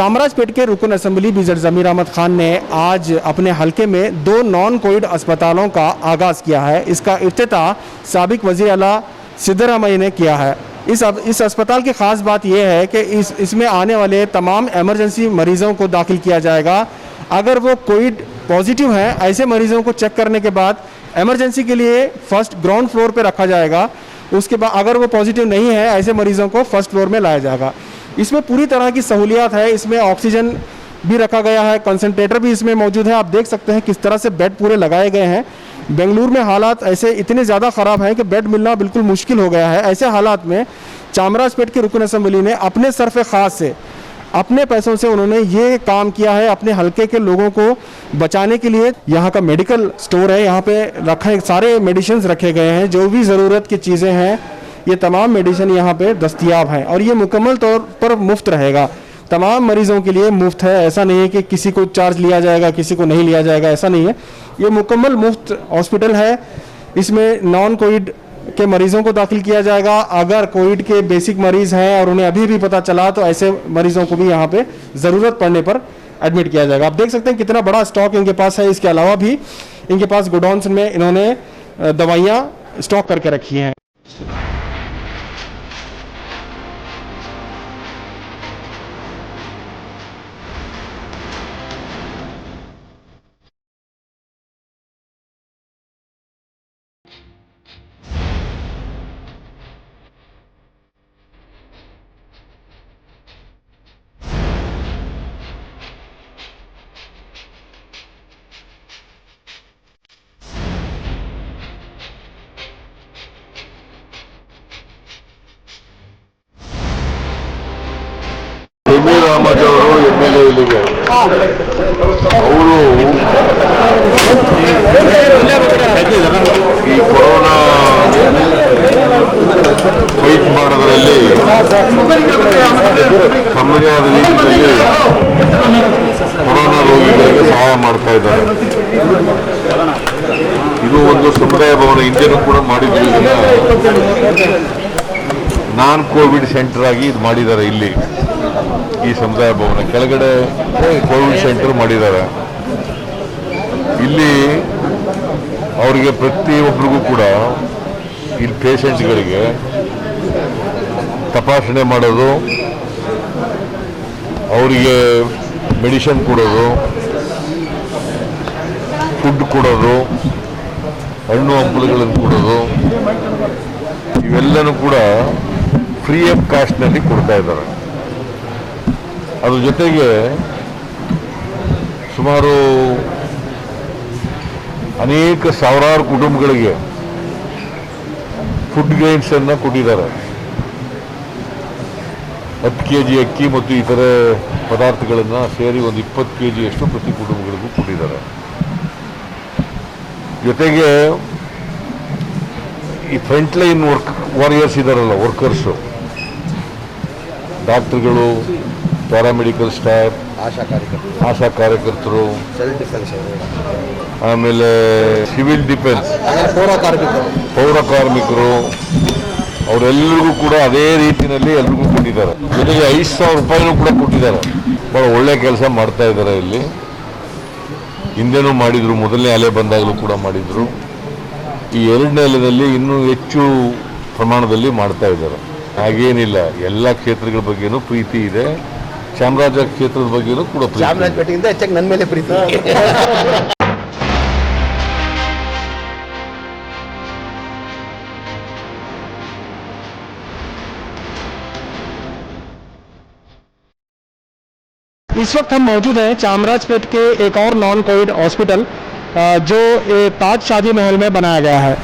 चामराजपेट के रुकन assembly BZ ज़मीर अहमद खान ने आज अपने हलके में 2 नॉन कोविड अस्पतालों का आगाज़ किया है। इसका इफ्तिताह साबिक वज़ीर आला सिद्धरामैया ने किया है। इस अस्पताल की ख़ास बात यह है कि इसमें आने वाले तमाम एमरजेंसी मरीज़ों को दाखिल किया जाएगा। अगर वो कोविड पॉजिटिव हैं, ऐसे मरीज़ों को चेक करने के बाद एमरजेंसी के लिए फर्स्ट ग्राउंड फ्लोर पर रखा जाएगा। उसके बाद अगर वो पॉजिटिव नहीं है, ऐसे मरीज़ों को फर्स्ट फ्लोर में लाया जाएगा। इसमें पूरी तरह की सहूलियात है। इसमें ऑक्सीजन भी रखा गया है, कंसंट्रेटर भी इसमें मौजूद है। आप देख सकते हैं किस तरह से बेड पूरे लगाए गए हैं। बेंगलुरु में हालात ऐसे इतने ज़्यादा ख़राब हैं कि बेड मिलना बिल्कुल मुश्किल हो गया है। ऐसे हालात में चामराजपेट के रुकन असेंबली ने अपने सरफ़े ख़ास से, अपने पैसों से उन्होंने ये काम किया है अपने हलके के लोगों को बचाने के लिए। यहाँ का मेडिकल स्टोर है, यहाँ पे रखे सारे मेडिसिन रखे गए हैं। जो भी ज़रूरत की चीज़ें हैं, ये तमाम मेडिसिन यहाँ पे दस्तयाब हैं और ये मुकम्मल तौर पर मुफ्त रहेगा। तमाम मरीज़ों के लिए मुफ्त है। ऐसा नहीं है कि किसी को चार्ज लिया जाएगा, किसी को नहीं लिया जाएगा, ऐसा नहीं है। ये मुकम्मल मुफ्त हॉस्पिटल है। इसमें नॉन कोविड के मरीज़ों को दाखिल किया जाएगा। अगर कोविड के बेसिक मरीज़ हैं और उन्हें अभी भी पता चला तो ऐसे मरीज़ों को भी यहाँ पे ज़रूरत पड़ने पर एडमिट किया जाएगा। आप देख सकते हैं कितना बड़ा स्टॉक इनके पास है। इसके अलावा भी इनके पास गोडाउन्स में इन्होंने दवाइयाँ स्टॉक करके रखी हैं। ज़मीर अहमद ಅವರು MLA ಇಲ್ಲಿಗೆ ಅವರು ಈ ಕೊರೋನಾ ಫೈಟ್ ಮಾಡೋದ್ರಲ್ಲಿ ತಮ್ಮದೇ ಆದ ರೀತಿಯಲ್ಲಿ ಕೊರೋನಾ ರೋಗಿಗಳಿಗೆ ಸಹಾಯ ಮಾಡ್ತಾ ಇದ್ದಾರೆ. ಇದು ಒಂದು ಸಮುದಾಯ ಭವನ ಹಿಂದೆನೂ ಕೂಡ ಮಾಡಿದ್ರು. ನಾನ್ ಕೋವಿಡ್ ಸೆಂಟರ್ ಆಗಿ ಇದು ಮಾಡಿದ್ದಾರೆ. ಇಲ್ಲಿ ಈ ಸಮುದಾಯ ಭವನ ಕೆಳಗಡೆ ಕೋವಿಡ್ ಸೆಂಟರ್ ಮಾಡಿದ್ದಾರೆ. ಇಲ್ಲಿ ಅವರಿಗೆ ಪ್ರತಿಯೊಬ್ಬರಿಗೂ ಕೂಡ ಇಲ್ಲಿ ಪೇಷಂಟ್ಗಳಿಗೆ ತಪಾಸಣೆ ಮಾಡೋದು, ಅವರಿಗೆ ಮೆಡಿಸಿನ್ ಕೊಡೋದು, ಫುಡ್ ಕೊಡೋದು, ಹಣ್ಣು ಹಂಪಲುಗಳನ್ನು ಕೊಡೋದು, ಇವೆಲ್ಲನೂ ಕೂಡ ಫ್ರೀ ಆಫ್ ಕಾಸ್ಟ್ನಲ್ಲಿ ಕೊಡ್ತಾ ಇದ್ದಾರೆ. ಅದ್ರ ಜೊತೆಗೆ ಸುಮಾರು ಅನೇಕ ಸಾವಿರಾರು ಕುಟುಂಬಗಳಿಗೆ ಫುಡ್ ಗ್ರೈನ್ಸನ್ನು ಕೊಟ್ಟಿದ್ದಾರೆ. 10 kg ಅಕ್ಕಿ ಮತ್ತು ಇತರೆ ಪದಾರ್ಥಗಳನ್ನು ಸೇರಿ ಒಂದು 20 kg ಅಷ್ಟು ಪ್ರತಿ ಕುಟುಂಬಗಳಿಗೂ ಕೊಟ್ಟಿದ್ದಾರೆ. ಜೊತೆಗೆ ಈ ಫ್ರಂಟ್ ಲೈನ್ ವಾರಿಯರ್ಸ್ ಇದ್ದಾರಲ್ಲ, ವರ್ಕರ್ಸು, ಡಾಕ್ಟರ್ಗಳು, ಪ್ಯಾರಾಮೆಡಿಕಲ್ ಸ್ಟಾಫ್, ಆಶಾ ಕಾರ್ಯಕರ್ತರು, ಆಮೇಲೆ ಸಿವಿಲ್ ಡಿಫೆನ್ಸ್, ಪೌರ ಕಾರ್ಮಿಕರು, ಅವರೆಲ್ಲರಿಗೂ ಕೂಡ ಅದೇ ರೀತಿಯಲ್ಲಿ ಎಲ್ರಿಗೂ ಕೊಟ್ಟಿದ್ದಾರೆ. ಜೊತೆಗೆ 5,000 ರೂಪಾಯಿನೂ ಕೂಡ ಕೊಟ್ಟಿದ್ದಾರೆ. ಭಾಳ ಒಳ್ಳೆ ಕೆಲಸ ಮಾಡ್ತಾ ಇದ್ದಾರೆ. ಇಲ್ಲಿ ಹಿಂದೆನೂ ಮಾಡಿದರು, ಮೊದಲನೇ ಅಲೆ ಬಂದಾಗಲೂ ಕೂಡ ಮಾಡಿದರು. ಈ ಎರಡನೇ ಅಲೆಯಲ್ಲಿ ಇನ್ನೂ ಹೆಚ್ಚು ಪ್ರಮಾಣದಲ್ಲಿ ಮಾಡ್ತಾ ಇದ್ದಾರೆ. ಹಾಗೇನಿಲ್ಲ, ಎಲ್ಲ ಕ್ಷೇತ್ರಗಳ ಬಗ್ಗೆನೂ ಪ್ರೀತಿ ಇದೆ. ಚಾಮರಾಜ ಕ್ಷೇತ್ರದ ಬಗ್ಗೆನೂ ಕೂಡ ಪ್ರೀತಿ. ಚಾಮರಾಜಪೇಟೆಯಿಂದ ಹೆಚ್ಚಾಗಿ ನನ್ನ ಮೇಲೆ ಪ್ರೀತಿ. इस वक्त हम मौजूद हैं चामराजपेट के एक और नॉन कोविड हॉस्पिटल जो ताज शादी महल में बनाया गया है।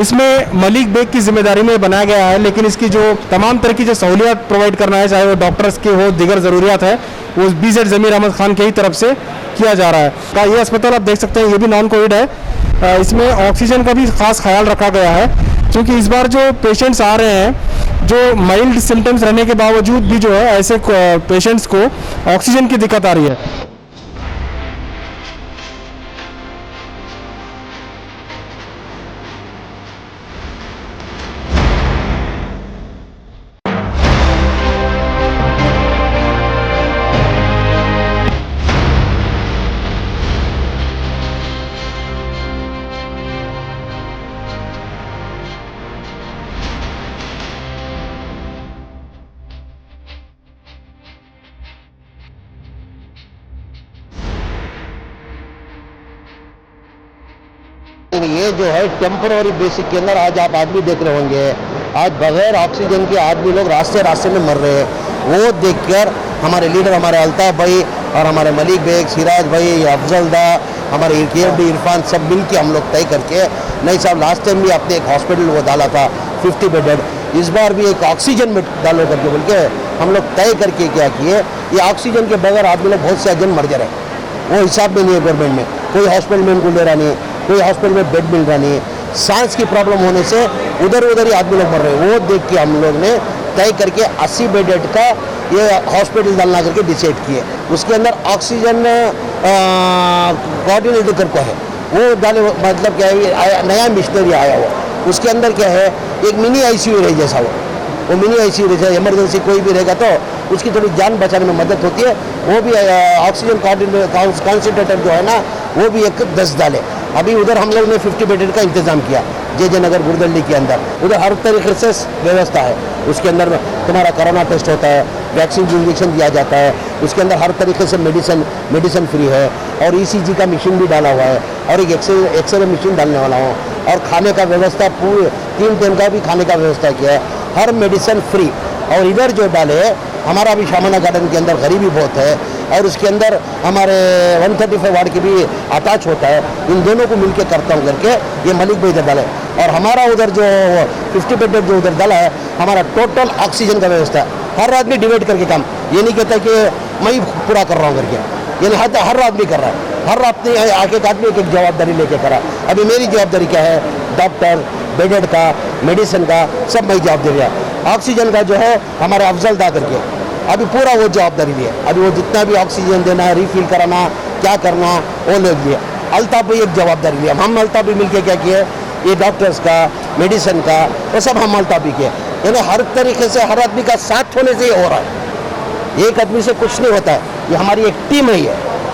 इसमें मलिक बेग की जिम्मेदारी में बनाया गया है, लेकिन इसकी जो तमाम तरह की जो सहूलियत प्रोवाइड करना है, चाहे वो डॉक्टर्स की हो, दीगर ज़रूरियात है, वो बीजेड ज़मीर अहमद खान की ही तरफ से किया जा रहा है। ये अस्पताल आप देख सकते हैं, ये भी नॉन कोविड है। इसमें ऑक्सीजन का भी ख़ास ख्याल रखा गया है, क्योंकि इस बार जो पेशेंट्स आ रहे हैं, जो माइल्ड सिम्टम्स रहने के बावजूद भी जो है ऐसे पेशेंट्स को ऑक्सीजन की दिक्कत आ रही है। ये जो है टेम्पररी बेसिक के अंदर आज आप आदमी देख रहे होंगे, आज बगैर ऑक्सीजन के आदमी लोग रास्ते रास्ते में मर रहे हैं। वो देखकर हमारे लीडर, हमारे अल्ताफ भाई और हमारे मलिक बेग, सिराज भाई, अफजल दा, हमारे इरफान, सब मिल के हम लोग तय करके, नहीं साहब लास्ट टाइम भी आपने एक हॉस्पिटल वो डाला था 50 बेडेड, इस बार भी एक ऑक्सीजन में डालो करके बोल के हम लोग तय करके क्या किए, ये ऑक्सीजन के बगैर आदमी लोग बहुत से जन मर जा रहे हैं। वो हिसाब में नहीं है गवर्नमेंट में, कोई हॉस्पिटल में उनको ले रहा नहीं, कोई हॉस्पिटल में बेड मिल रहा नहीं, सांस की प्रॉब्लम होने से उधर ही आदमी लोग मर रहे हैं। वो देख के हम लोग ने तय करके 80 बेडेड का ये हॉस्पिटल डालना करके डिसाइड किए। उसके अंदर ऑक्सीजन कोऑर्डिनेटर करके है वो डाले, मतलब क्या है नया मिशनरी आया हुआ, उसके अंदर क्या है एक मिनी आईसीयू रहे जैसा वो मिनी आईसीयू जैसा, इमरजेंसी कोई भी रहेगा तो उसकी थोड़ी जान बचाने में मदद होती है। वो भी ऑक्सीजन कॉन्सेंट्रेटर जो है ना वो भी एक 10 डाले। अभी उधर हम लोग ने 50 बेडेड का इंतजाम किया जे नगर गुरदल्ली के अंदर, उधर हर तरीके से व्यवस्था है। उसके अंदर तुम्हारा कोरोना टेस्ट होता है, वैक्सीन इंजेक्शन दिया जाता है, उसके अंदर हर तरीके से मेडिसिन फ्री है, और ECG का मशीन भी डाला हुआ है, और एक एक्सरे मशीन डालने वाला हूँ, और खाने का व्यवस्था पूरे 3 टाइम का भी खाने का व्यवस्था किया है, हर मेडिसिन फ्री। और इधर जो डाले हमारा भी शामाना गार्डन के अंदर गरीबी बहुत है, और उसके अंदर हमारे 135 वार्ड की भी अटैच होता है, इन दोनों को मिलकर करता हूँ करके ये मलिक भाई इधर डाले। और हमारा उधर जो 50 बेड जो उधर डाला है, हमारा टोटल ऑक्सीजन का व्यवस्था है, हर आदमी डिवाइड करके काम, ये नहीं कहता कि मैं ही पूरा कर रहा हूँ करके, यानी हर आदमी कर रहा है, हर आदमी एक आदमी एक जवाबदारी लेके करा। अभी मेरी जवाबदारी क्या है, डॉक्टर, बेडेड का, मेडिसिन का सब मैं जवाबदारी है। ऑक्सीजन का जो है हमारे अफजल दा करके अभी पूरा वो जवाबदारी लिया, अभी वो जितना भी ऑक्सीजन देना, रिफिल कराना, क्या करना वो लोग लिया। अल्ताफ भी एक जवाबदारी लिया, हम अल्ताफ भी मिलके क्या किए, ये डॉक्टर्स का, मेडिसिन का, वो सब हम अल्ताफ भी किए। यानी हर तरीके से हर आदमी का साथ होने से ये हो रहा है, एक आदमी से कुछ नहीं होता है, ये हमारी एक टीम है,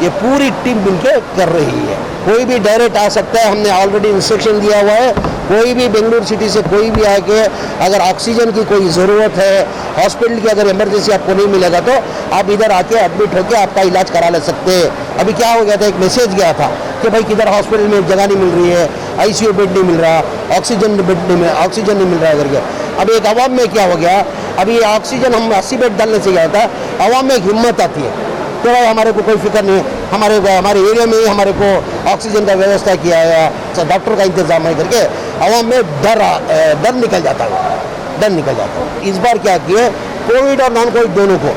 ये पूरी टीम मिलके कर रही है। कोई भी डायरेक्ट आ सकता है, हमने ऑलरेडी इंस्ट्रक्शन दिया हुआ है, कोई भी बेंगलुरु सिटी से कोई भी आके अगर ऑक्सीजन की कोई ज़रूरत है, हॉस्पिटल की अगर इमरजेंसी आपको नहीं मिलेगा तो आप इधर आके एडमिट होकर आपका इलाज करा ले सकते हैं। अभी क्या हो गया था, एक मैसेज गया था कि भाई किधर हॉस्पिटल में जगह नहीं मिल रही है, ICU बेड नहीं मिल रहा, ऑक्सीजन नहीं मिल रहा है करके। अब एक आवाम में क्या हो गया, अभी ऑक्सीजन हम 80 बेड डालने से गया था, आवाम में एक हिम्मत आती है तो भाई हमारे को कोई फिक्र नहीं, हमारे एरिया में ही हमारे को ऑक्सीजन का व्यवस्था किया है, डॉक्टर का इंतजाम है करके आवाम में डर निकल जाता है, इस बार क्या किए, कोविड और नॉन कोविड दोनों को,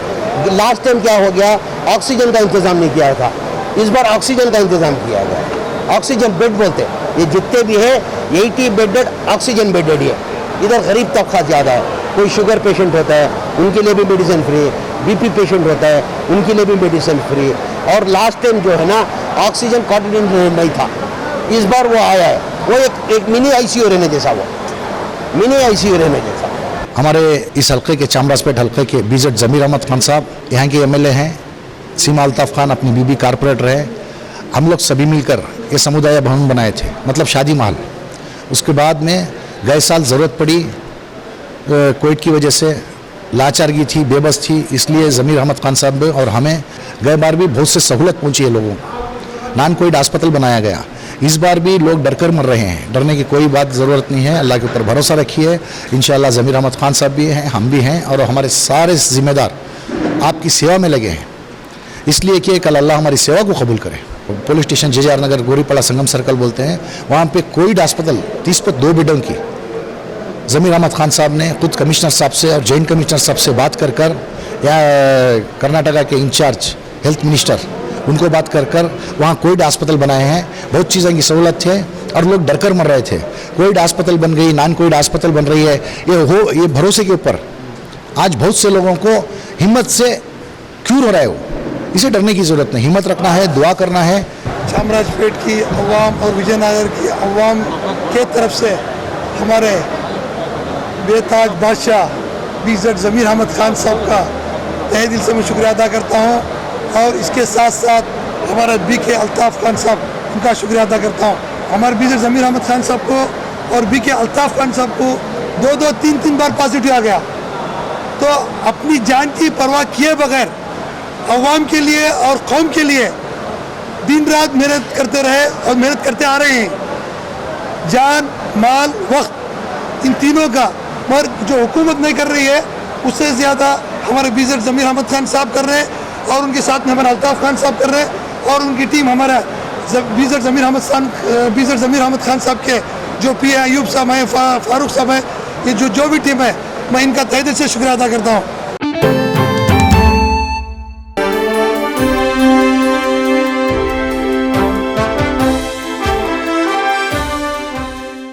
लास्ट टाइम क्या हो गया, ऑक्सीजन का इंतजाम नहीं किया था, इस बार ऑक्सीजन का इंतजाम किया गया। ऑक्सीजन बेड बोलते ये जितने भी है 80 बेडेड ऑक्सीजन बेडेड है। इधर गरीब तबका ज़्यादा है, कोई शुगर पेशेंट होता है उनके लिए भी मेडिसिन फ्री, BP पेशेंट होता है उनके लिए भी मेडिसिन फ्री। और लास्ट टाइम जो है ना ऑक्सीजन कोऑर्डिनेटर नहीं था, इस बार वो आया है, वो एक मिनी ICU रहने जैसा, वो मिनी ICU रहने जैसा। हमारे इस हल्के के चामराजपेट हल्के के BZ जमीर अहमद खान साहब यहाँ के MLA हैं, सीमा अल्ताफ खान अपनी बीबी कारपोरेटर है। हम लोग सभी मिलकर ये समुदाय भवन बनाए थे, मतलब शादी महल। उसके बाद में गए साल ज़रूरत पड़ी, कोविड की वजह से लाचारगी थी, बेबस थी, इसलिए ज़मीर अहमद खान साहब और हमें गए बार भी बहुत से सहूलत पहुंची है लोगों को, नॉन कोविड अस्पताल बनाया गया। इस बार भी लोग डरकर मर रहे हैं, डरने की कोई बात ज़रूरत नहीं है, अल्लाह के ऊपर भरोसा रखिए। इंशाअल्लाह ज़मीर अहमद खान साहब भी हैं, हम भी हैं, और हमारे सारे जिम्मेदार आपकी सेवा में लगे हैं, इसलिए कि कल अल्लाह हमारी सेवा को कबूल करे। पुलिस स्टेशन JJR नगर गोरीपाड़ा संगम सर्कल बोलते हैं, वहाँ पे कोविड अस्पताल 30 पर 2 बेडों की ज़मीर अहमद खान साहब ने खुद कमिश्नर साहब से और जॉइंट कमिश्नर साहब से बात कर या कर्नाटका के इंचार्ज हेल्थ मिनिस्टर उनको बात कर वहाँ कोविड अस्पताल बनाए हैं। बहुत चीज़ों की सहूलत है और लोग डरकर मर रहे थे। कोविड अस्पताल बन गई, नॉन कोविड अस्पताल बन रही है, ये भरोसे के ऊपर आज बहुत से लोगों को हिम्मत से क्यूर हो रहा है। वो इसे डरने की ज़रूरत नहीं, हिम्मत रखना है, दुआ करना है। चामराजपेट की अवाम और विजयनगर की अवाम के तरफ से हमारे बेताज बादशाह BZ जमीर अहमद खान साहब का तहे दिल से मैं शुक्रिया अदा करता हूँ, और इसके साथ साथ हमारे BK अल्ताफ खान साहब उनका शुक्रिया अदा करता हूँ। हमारे BZ जमीर अहमद खान साहब को और BK अल्ताफ खान साहब को 2-2, 3-3 बार पॉजिटिव आ गया, तो अपनी जान की परवाह किए बगैर अवाम के लिए और कौम के लिए दिन रात मेहनत करते रहे और मेहनत करते आ रहे हैं। जान माल वक्त इन तीनों का, मगर जो हुकूमत नहीं कर रही है उससे ज़्यादा हमारे बीजर ज़मीर अहमद खान साहब कर रहे हैं और उनके साथ में हमारे अल्ताफ़ खान साहब कर रहे हैं और उनकी टीम हमारा बीजर ज़मीर अहमद खान साहब के जो पी अयूब साहब हैं, फारूक साहब हैं, ये जो भी टीम है, मैं इनका तहे दिल से शुक्रिया अदा करता हूँ।